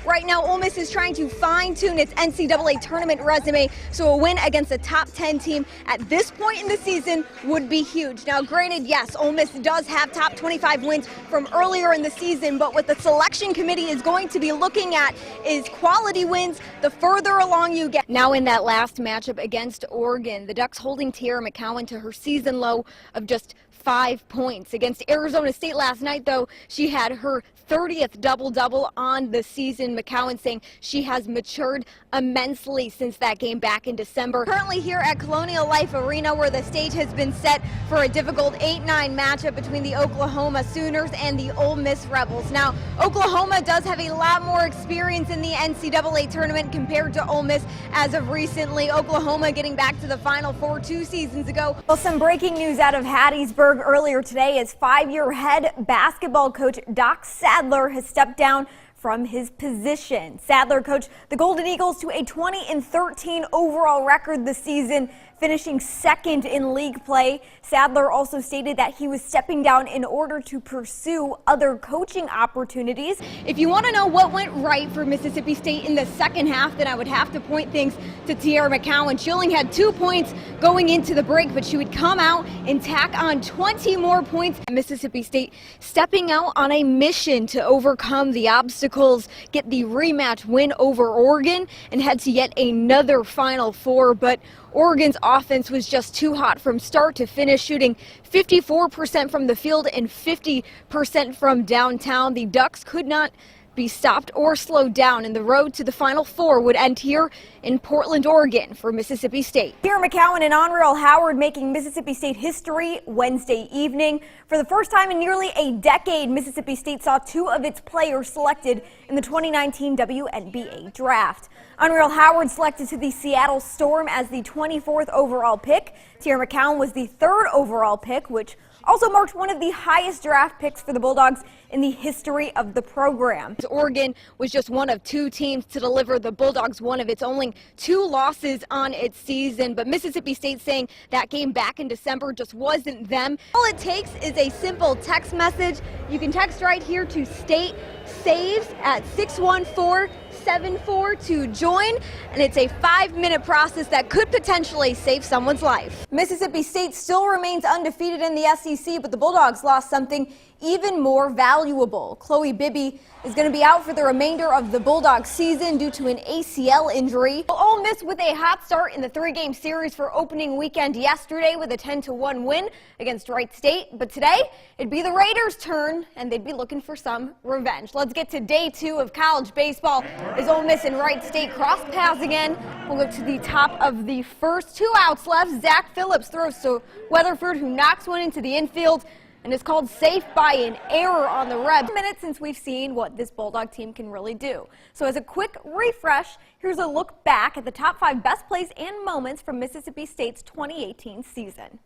Right now, Ole Miss is trying to fine-tune its NCAA tournament resume, so a win against a top 10 team at this point in the season would be huge. Now, granted, yes, Ole Miss does have top 25 wins from earlier in the season, but what the selection committee is going to be looking at is quality wins the further along you get. Now, in that last matchup against Oregon, the Ducks holding Tiara McCowan to her season low of just 5 points. Against Arizona State last night, though, she had her 30th double-double on the season. McCowan saying she has matured immensely since that game back in December. Currently here at Colonial Life Arena, where the stage has been set for a difficult 8-9 matchup between the Oklahoma Sooners and the Ole Miss Rebels. Now, Oklahoma does have a lot more experience in the NCAA tournament compared to Ole Miss as of recently. Oklahoma getting back to the Final Four 2 seasons ago. Well, some breaking news out of Hattiesburg earlier today is 5-year head basketball coach Doc Sadler has stepped down from his position. Sadler coached the Golden Eagles to a 20-13 overall record this season, finishing second in league play. Sadler also stated that he was stepping down in order to pursue other coaching opportunities. If you want to know what went right for Mississippi State in the second half, then I would have to point things to Tiara McCowan. She only had 2 points going into the break, but she would come out and tack on 20 more points. Mississippi State stepping out on a mission to overcome the obstacles, get the rematch win over Oregon, and head to yet another Final Four. But Oregon's offense was just too hot from start to finish, shooting 54% from the field and 50% from downtown. The Ducks could not be stopped or slowed down, and the road to the Final Four would end here in Portland, Oregon for Mississippi State. Here, McCowan and Onreal Howard making Mississippi State history Wednesday evening. For the first time in nearly a decade, Mississippi State saw 2 of its players selected in the 2019 WNBA draft. Onreal Howard selected to the Seattle Storm as the 24th overall pick. Tiara McCowan was the 3rd overall pick, which also marked one of the highest draft picks for the Bulldogs in the history of the program. Oregon was just one of 2 teams to deliver the Bulldogs one of its only 2 losses on its season, but Mississippi State saying that game back in December just wasn't them. All it takes is a simple text message. You can text right here to State Saves at 614-74 to join, and it's a 5-minute process that could potentially save someone's life. Mississippi State still remains undefeated in the SEC, but the Bulldogs lost something even more valuable. Chloe Bibby is going to be out for the remainder of the Bulldogs season due to an ACL injury. Ole Miss with a hot start in the 3-game series for opening weekend yesterday with a 10-1 win against Wright State. But today, it'd be the Raiders' turn, and they'd be looking for some revenge. Let's get to day 2 of college baseball as Ole Miss and Wright State cross paths again. We'll go to the top of the first 2 outs left. Zach Phillips throws to Weatherford, who knocks one into the infield and is called safe by an error on the Rebs. Minutes since we've seen what this Bulldog team can really do. So as a quick refresh, here's a look back at the top 5 best plays and moments from Mississippi State's 2018 season.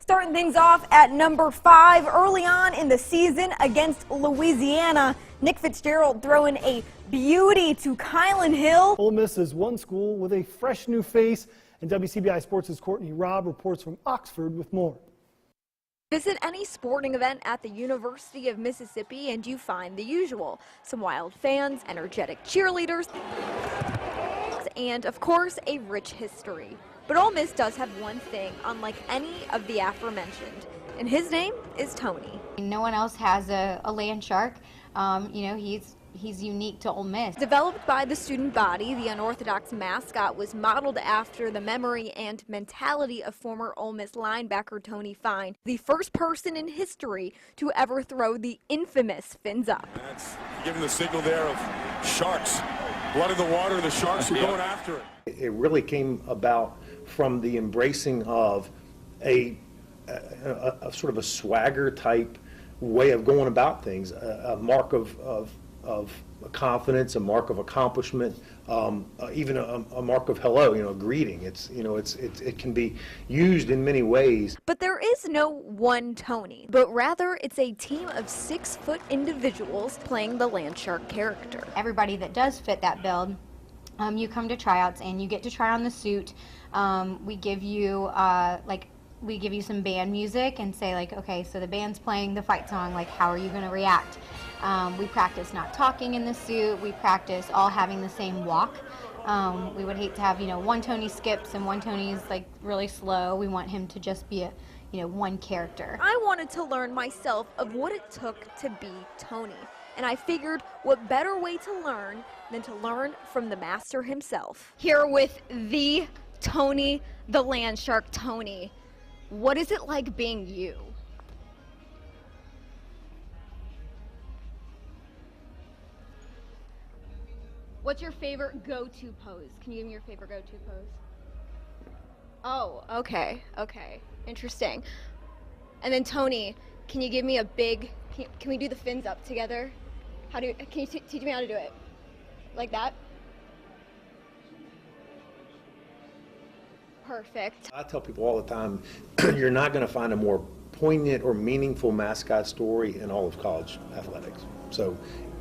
Starting things off at number 5, early on in the season against Louisiana, Nick Fitzgerald throwing a beauty to Kylan Hill. Ole Miss is one school with a fresh new face, and WCBI Sports' Courtney Robb reports from Oxford with more. Visit any sporting event at the University of Mississippi and you find the usual. Some wild fans, energetic cheerleaders, and of course a rich history. But Ole Miss does have one thing unlike any of the aforementioned, and his name is Tony. No one else has a land shark. He's unique to Ole Miss. Developed by the student body, the unorthodox mascot was modeled after the memory and mentality of former Ole Miss linebacker Tony Fine, the first person in history to ever throw the infamous fins up. That's giving the signal there of sharks. Blood in the water, the sharks are going after it. It really came about from the embracing of a sort of a swagger type way of going about things, a mark of confidence, a mark of accomplishment, even a mark of hello, a greeting. It can be used in many ways. But there is no one Tony, but rather it's a team of 6-foot individuals playing the landshark character. Everybody that does fit that build, you come to tryouts and you get to try on the suit. We give you we give you some band music and say okay, so the band's playing the fight song, how are you going to react? We practice not talking in the suit. We practice all having the same walk. We would hate to have, one Tony skips and one Tony's like really slow. We want him to just be one character. I wanted to learn myself of what it took to be Tony. And I figured what better way to learn than to learn from the master himself. Here with the Tony, the land shark Tony. What is it like being you? What's your favorite go-to pose? Can you give me your favorite go-to pose? Oh, okay, interesting. And then Tony, can you give me a big, can we do the fins up together? Can you teach me how to do it? Like that? Perfect. I tell people all the time, you're not going to find a more poignant or meaningful mascot story in all of college athletics. So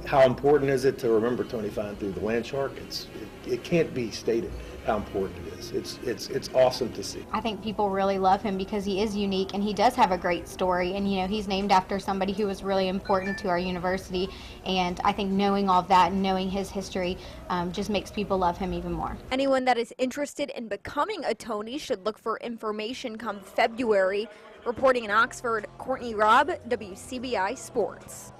how important is it to remember Tony Fine through the land shark? It can't be stated how important it is. It's awesome to see. I think people really love him because he is unique and he does have a great story, and he's named after somebody who was really important to our university, and I think knowing all of that and knowing his history just makes people love him even more. Anyone that is interested in becoming a Tony should look for information come February. Reporting in Oxford, Courtney Robb, WCBI Sports.